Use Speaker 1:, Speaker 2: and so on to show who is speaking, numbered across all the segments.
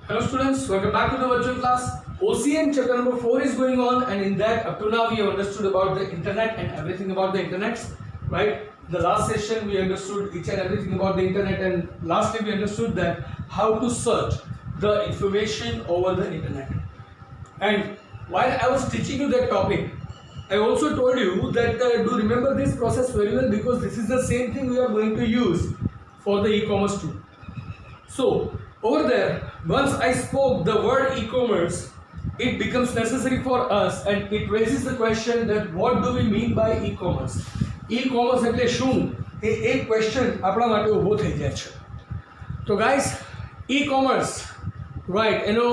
Speaker 1: Hello students, welcome back to the virtual class. OCM chapter number 4 is going on, and in that up to now we have understood about the internet and everything about the internet, right? The last session we understood each and everything about the internet, and lastly we understood that how to search the information over the internet. And while I was teaching you that topic, I also told you that do remember this process very well, because this is the same thing we are going to use for the e-commerce too. So over there, once I spoke the word e-commerce, it becomes necessary for us, and it raises the question that what do we mean by e-commerce? E-commerce એટલે શું? એ એક question આપણા માટે ઊભો થઈ જાય છે. તો ગાઈસ, e-commerce, રાઈટ, એનો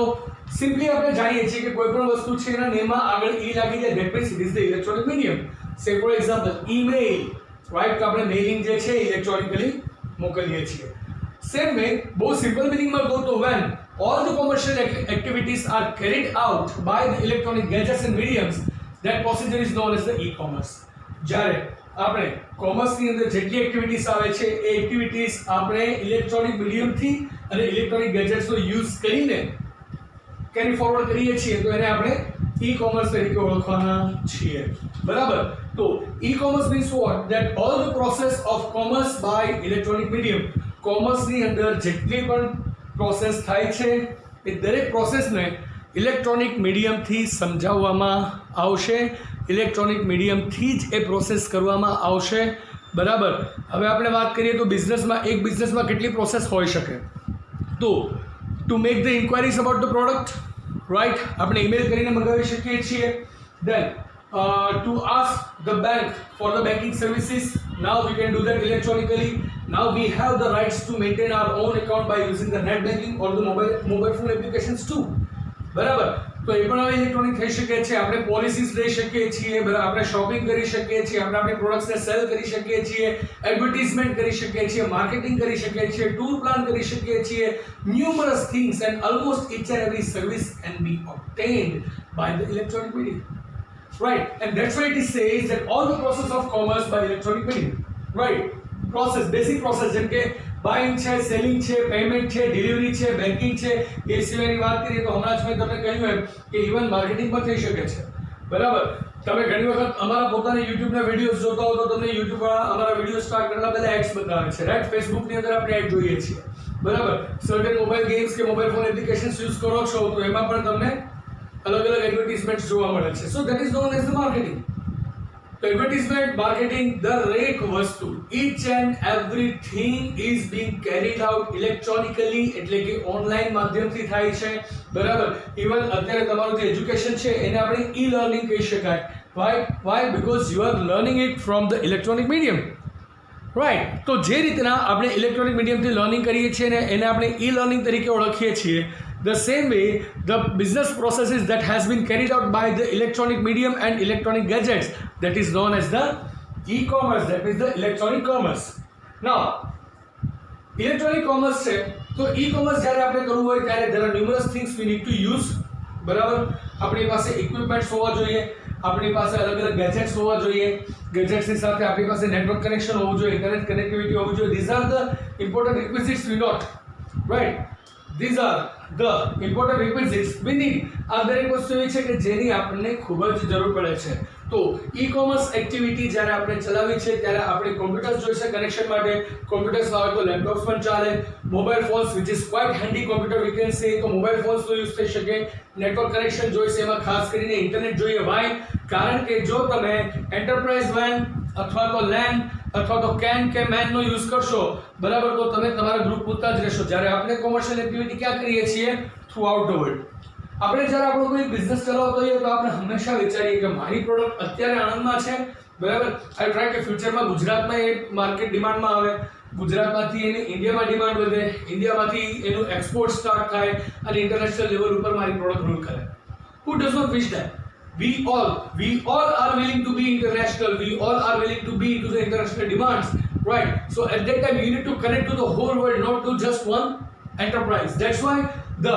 Speaker 1: સિમ્પલી આપણે જાણીએ છીએ કે કોઈ પણ વસ્તુ છે એના નેમમાં આગળ ઈ લાગી જાય, that means it is the electronic medium. સે ફોર એક્ઝામ્પલ ઈમેલ, રાઈટ, તો આપણે મેઇલિંગ જે છે ઇલેક્ટ્રોનિકલી મોકલીએ છીએ. Same way, both simple meaning will go to when all the commercial activities are carried out by the electronic gadgets and mediums, that procedure is known as the e-commerce. જ્યારે આપણે કોમર્સની અંદર જેટલી activities આવે છે એ activities આપણે electronic મીડિયમથી અને electronic ગેજેટ્સનો use કરીને carry forward કરીએ છીએ તો એને આપણે e-commerce તરીકે ઓળખવાના છીએ. બરાબર? તો e-commerce means what? That all the process of commerce by electronic medium, કોમર્સની અંદર જેટલી પણ પ્રોસેસ થાય છે એ દરેક પ્રોસેસને ઇલેક્ટ્રોનિક મીડિયમથી સમજાવવામાં આવશે, ઇલેક્ટ્રોનિક મીડિયમથી જ એ પ્રોસેસ કરવામાં આવશે. બરાબર? હવે આપણે વાત કરીએ તો બિઝનેસમાં, એક બિઝનેસમાં કેટલી પ્રોસેસ હોઈ શકે? તો to make the inquiries about the product, right, આપણે ઈમેલ કરીને મંગાવી શકીએ છીએ. દેન to ask the bank for the banking services, now we can do that electronically. Now we have the rights to maintain our own account by using the net banking or the mobile phone applications too. બરાબર? તો એ પણ હવે electronic થઈ શકે છે. આપણે policies લઈ શકીએ છીએ, આપણે શોપિંગ કરી શકીએ છીએ, આપણે આપણી પ્રોડક્ટ્સને સેલ કરી શકીએ છીએ, એડવર્ટાઇઝમેન્ટ કરી શકીએ છીએ, માર્કેટિંગ કરી શકીએ છીએ, ટૂર પ્લાન કરી શકીએ છીએ. ન્યુમરસ things and almost each and every service can be obtained by the electronic medium. Right, and that's why it says that all the process of commerce by electronic medium. Right, process, basic process જેમ કે buying છે, selling છે, payment છે, delivery છે, banking છે. એ સિવાયની વાત કરીએ તો હમણાં જ મેં તમને કહ્યું એમ કે ઇવન માર્કેટિંગ પણ થઈ શકે છે. બરાબર? તમે ઘણી વખત અમારા પોતાના યુટ્યુબના વિડીયોઝ જોતા હો તો તમને યુટ્યુબવાળા અમારા વિડીયો સ્ટાર્ટ કરતા પહેલા એડ્સ બતાવે છે, રાઈટ? ફેસબુકની અંદર આપણે એડ જોઈએ છીએ. બરાબર? સર્ટેન મોબાઈલ ગેમ્સ કે મોબાઈલ ફોન એપ્લિકેશન્સ યુઝ કરો છો તો એમાં પણ તમને अलग अलग एडवर्टाइजमेंट જોવા મળે છે. So that is known as the marketing. તો એડવર્ટાઇઝમેન્ટ, માર્કેટિંગ, દરેક વસ્તુ, each and everything is being carried out electronically, એટલે કે ઓનલાઈન માધ્યમથી થાય છે. બરાબર? ઇવન અત્યારે તમારું જે એજ્યુકેશન છે એને આપણે ઈ લર્નિંગ કહી શકાય. why because you are learning it from the electronic medium, right? તો જે રીતના આપણે ઇલેક્ટ્રોનિક મીડિયમથી લર્નિંગ કરીએ છીએ ને એને આપણે ઈ લર્નિંગ તરીકે ઓળખીએ છીએ, the same way the business processes that has been carried out by the electronic medium and electronic gadgets, that is known as the e-commerce, that is the electronic commerce. Now electronic commerce છે તો e-commerce જ્યારે આપણે કરવું હોય ત્યારે there are numerous things we need to use. બરાબર? આપણી પાસે ઇક્વિપમેન્ટ્સ હોવા જોઈએ, આપણી પાસે અલગ અલગ ગેજેટ્સ હોવા જોઈએ, ગેજેટ્સની સાથે આપણી પાસે નેટવર્ક કનેક્શન હોવું જોઈએ, ઇન્ટરનેટ કનેક્ટિવિટી હોવી જોઈએ. these are the important requisites we need, right? These are the important requisites we need. આ દરેક વસ્તુ એવી છે કે જેની આપણને ખૂબ જ જરૂર પડે છે. તો ઈ-કોમર્સ એક્ટિવિટી જ્યારે આપણે ચલાવી છે ત્યારે આપણે કોમ્પ્યુટર્સ જોઈશે કનેક્શન માટે. કોમ્પ્યુટર્સ આવે તો લેપટોપ્સ પણ ચાલે. Mobile phones which is quite handy computer we can say, તો મોબાઈલ ફોન્સનો યુઝ થઈ શકે. નેટવર્ક કનેક્શન જોઈશે, એમાં ખાસ કરીને ઇન્ટરનેટ જોઈએ. વાય? કારણ કે જો તમે એન્ટરપ્રાઇઝ વેન અથવા તો લેન અથવા તો કેન કે મેનનો યુઝ કરશો, બરાબર, તો તમે તમારા ગ્રુપ પૂરતા જ રહેશો. જ્યારે આપણે કોમર્શિયલ એક્ટિવિટી ક્યાં કરીએ છીએ? Through out the world. આપણે જ્યારે આપણો કોઈ બિઝનેસ ચલાવતો હોઈએ તો આપણે હંમેશા વિચારીએ કે મારી પ્રોડક્ટ અત્યારે આણંદમાં છે, બરાબર, આઈ ટ્રાય કે ફ્યુચરમાં ગુજરાતમાં એ માર્કેટ ડિમાન્ડમાં આવે, ગુજરાતમાંથી એની ઇન્ડિયામાં ડિમાન્ડ વધે, ઇન્ડિયામાંથી એનું એક્સપોર્ટ સ્ટાર્ટ થાય અને ઇન્ટરનેશનલ લેવલ ઉપર મારી પ્રોડક્ટ રૂલ કરે. Who does not wish that? We all are willing to be international. We all are willing to be into the international demands, right? So at that time you need to connect to the whole world, not to just one enterprise. That's why the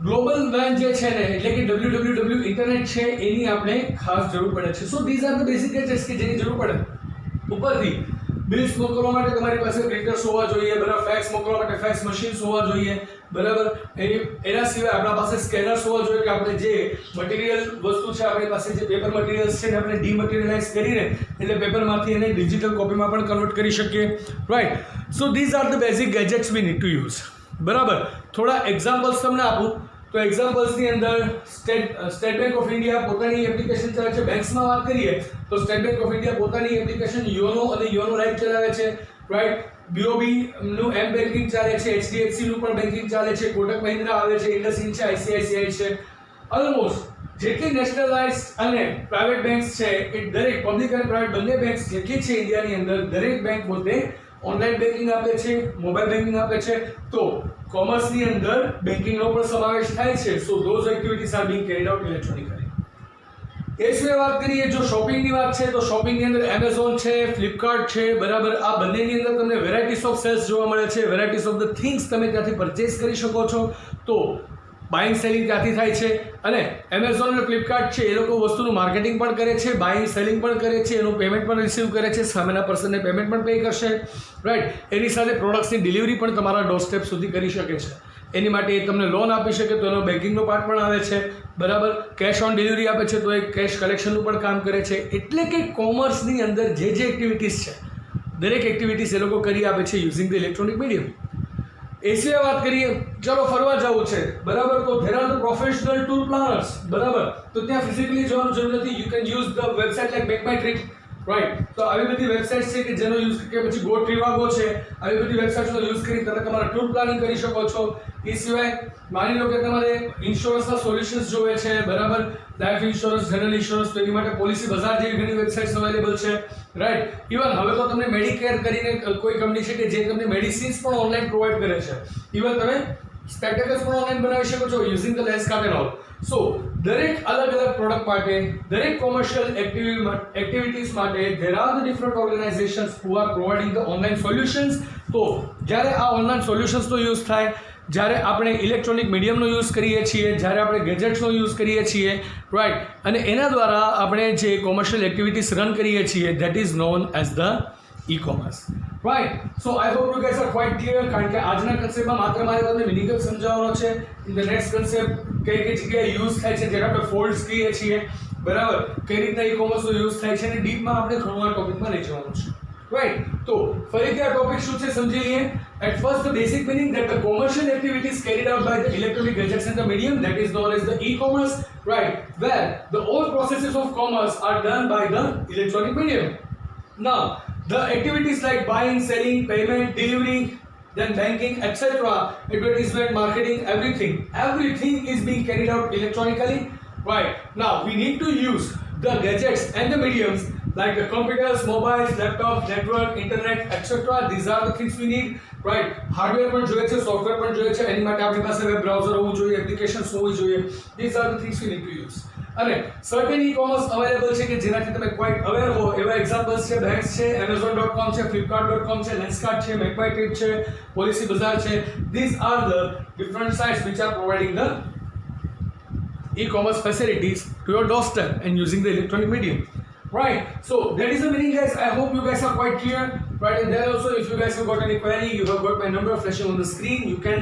Speaker 1: global WAN જે છે ને એટલે કે www internet છે એની આપણે ખાસ જરૂર પડે છે. So these are the basic gadgets કે જેની જરૂર પડે. ઉપરથી બિલ્સ મોકલવા માટે તમારી પાસે પ્રિન્ટર્સ હોવા જોઈએ, બરાબર, ફેક્સ મોકલવા માટે ફેક્સ મશીન્સ હોવા જોઈએ, બરાબર. એના સિવાય આપણા પાસે સ્કેનર્સ હોવા જોઈએ કે આપણે જે મટીરિયલ વસ્તુ છે આપણી પાસે જે પેપર મટીરિયલ્સ છે ને આપણે ડીમટીરિયલાઇઝ કરીને એટલે પેપરમાંથી એને ડિજિટલ કોપીમાં પણ કન્વર્ટ કરી શકીએ, right. So these are the basic gadgets we need to use. બરાબર. થોડા એક્ઝામ્પલ્સ તમને આપું તો એક્ઝામ્પલ્સની અંદર સ્ટેટ બેંક ઓફ ઇન્ડિયા પોતાની એપ્લિકેશન ચલાવે છે. બેંક્સમાં વાત કરીએ તો સ્ટેટ બેંક ઓફ ઇન્ડિયા પોતાની એપ્લિકેશન યોનો અને યોનો લાઇટ ચલાવે છે, રાઈટ. બીઓબી નું એમ બેન્કિંગ ચાલે છે, એચડીએફસી નું પણ બેન્કિંગ ચાલે છે, કોટક મહિન્દ્રા આવે છે, ઇન્ડસઇન્ડ છે, આઈસીઆઈસીઆઈ છે. ઓલમોસ્ટ જેટલી નેશનલાઇઝ્ડ અને પ્રાઇવેટ બેંક્સ છે એ દરેક પબ્લિક અને પ્રાઇવેટ બંને બેંક્સ જેટલી છે ઇન્ડિયાની અંદર દરેક બેંક પોતે ઓનલાઈન બેન્કિંગ આપે છે, મોબાઈલ બેન્કિંગ આપે છે. તો કોમર્સની અંદર બેન્કિંગનો પણ સમાવેશ થાય છે. So those activities are being carried out electronically. એ સિવાય વાત કરીએ જો શોપિંગની વાત છે તો શોપિંગની અંદર એમેઝોન છે, ફ્લિપકાર્ટ છે, બરાબર. આ બંનેની અંદર તમને વેરાયટીઝ ઓફ સેલ્સ જોવા મળે છે, વેરાયટીઝ ઓફ ધ થિંગ્સ તમે ત્યાંથી પરચેસ કરી શકો છો. તો બાઇંગ સેલિંગ ત્યાંથી થાય છે. અને એમેઝોન અને ફ્લિપકાર્ટ છે એ લોકો વસ્તુનું માર્કેટિંગ પણ કરે છે, બાઇંગ સેલિંગ પણ કરે છે, એનું પેમેન્ટ પણ રિસીવ કરે છે, સામેના પર્સનને પેમેન્ટ પણ પે કરશે, રાઈટ. એની સાથે પ્રોડક્ટ્સની ડિલિવરી પણ તમારા ડોર સ્ટેપ સુધી કરી શકે છે. એની માટે એ તમને લોન આપી શકે તો એનો બેન્કિંગનો પાર્ટ પણ આવે છે, બરાબર. કેશ ઓન ડિલિવરી આપે છે તો એ કેશ કલેક્શનનું પણ કામ કરે છે. એટલે કે કોમર્સની અંદર જે એક્ટિવિટીઝ છે દરેક એક્ટિવિટીઝ એ લોકો કરી આપે છે યુઝિંગ ધ ઇલેક્ટ્રોનિક મીડિયમ. એ સિવાય વાત કરીએ ચલો ફરવા જવું છે, બરાબર. તો there are the professional tour planners, બરાબર. તો ત્યાં ફિઝિકલી જવાનું જરૂર નથી. You can use the website like make my trip, right. તો આવી બધી વેબસાઇટ્સ છે કે જેનો યુઝ કે પછી ગો ટ્રીવાગો છે, આવી બધી વેબસાઇટ્સનો યુઝ કરી તમે તમારા ટૂર પ્લાનિંગ કરી શકો છો. એ સિવાય માની લો કે તમારે ઇન્સ્યોરન્સના સોલ્યુશન્સ જોવે છે, બરાબર. લાઈફ ઇન્સ્યોરન્સ, જનરલ ઇન્સ્યોરન્સ, તો એની માટે પોલિસી બજાર જેવી ઘણી વેબસાઇટ્સ અવેલેબલ છે, રાઈટ. ઇવન હવે તો તમને મેડિકેર કરીને કોઈ કંપની છે કે જે તમને મેડિસિન્સ પણ ઓનલાઈન પ્રોવાઈડ કરે છે. ઇવન તમે સ્પેક્ટેકલ્સ પણ ઓનલાઈન બનાવી શકો છો using the Lenskart and all. So દરેક અલગ અલગ પ્રોડક્ટ માટે, દરેક કોમર્શિયલ એક્ટિવિટીઝ માટે there are the different organizations who are providing the online solutions. તો જ્યારે આ ઓનલાઈન સોલ્યુશન્સનો યુઝ થાય, જ્યારે આપણે ઇલેક્ટ્રોનિક મીડિયમનો યુઝ કરીએ છીએ, જ્યારે આપણે ગેજેટ્સનો યુઝ કરીએ છીએ, રાઈટ. અને એના દ્વારા આપણે જે કોમર્શિયલ એક્ટિવિટીઝ રન કરીએ છીએ that is known as the e-commerce, right. So I hope you guys are quite clear. કારણ કે આજના કન્સેપ્ટમાં માત્ર મારે તમને મિનિંગ સમજાવવાનો છે. ઇન ધ નેક્સ્ટ કન્સેપ્ટ કઈ જગ્યાએ યુઝ થાય છે, જેને આપણે ફોલ્ડ્સ કહીએ છીએ, બરાબર. કઈ રીતના ઈ-કોમર્સનો યુઝ થાય છે અને ડીપમાં આપણે ઘણું આ ટોપિકમાં લઈ જવાનું છે, રાઈટ. તો ફરીથી આ ટોપિક શું છે સમજી લઈએ. At first, the basic meaning that the commercial activities carried out by the electronic gadgets and the medium that is known as the e-commerce, right? Where the all processes of commerce are done by the electronic medium. Now, the activities like buying, selling, payment, delivery, then banking, etc., advertisement, marketing, everything is being carried out electronically, right? Now, we need to use the gadgets and the mediums like the computers, mobiles, laptops, network, internet, etc. These are the things we need, right? Hardware પણ જોઈએ છે, software પણ જોઈએ છે, એની માટે આપણી પાસે web browser હોવું જોઈએ, એપ્લિકેશન્સ હોવી જોઈએ. These are the things we need to use. અને સર્ટેન ઈ-કોમર્સ અવેલેબલ છે કે જેનાથી તમે ક્વાઇટ અવેર હો એવા એક્ઝામ્પલ્સ છે, બેંક્સ છે, amazon.com છે, flipkart.com છે, લેન્સકાર્ટ છે, મેક માય ટ્રીપ છે, પોલિસી બજાર છે. These are the different sites which are providing the e-commerce facilities to your doorstep and using the electronic medium. Right, so that is the meaning, guys. I hope you guys are quite clear, right? And there also, if you guys have got any query, you have got my number flashing on the screen. You can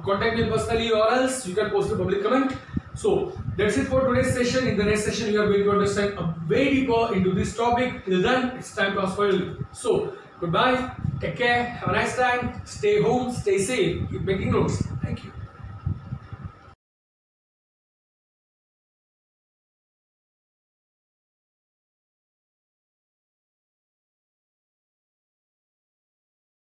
Speaker 1: contact me personally, or else you can post a public comment. So that's it for today's session. In the next session, we are going to understand way deeper into this topic. Till then, it's time to ask for you. So goodbye, take care, have a nice time, stay home, stay safe, keep making notes. Thank you.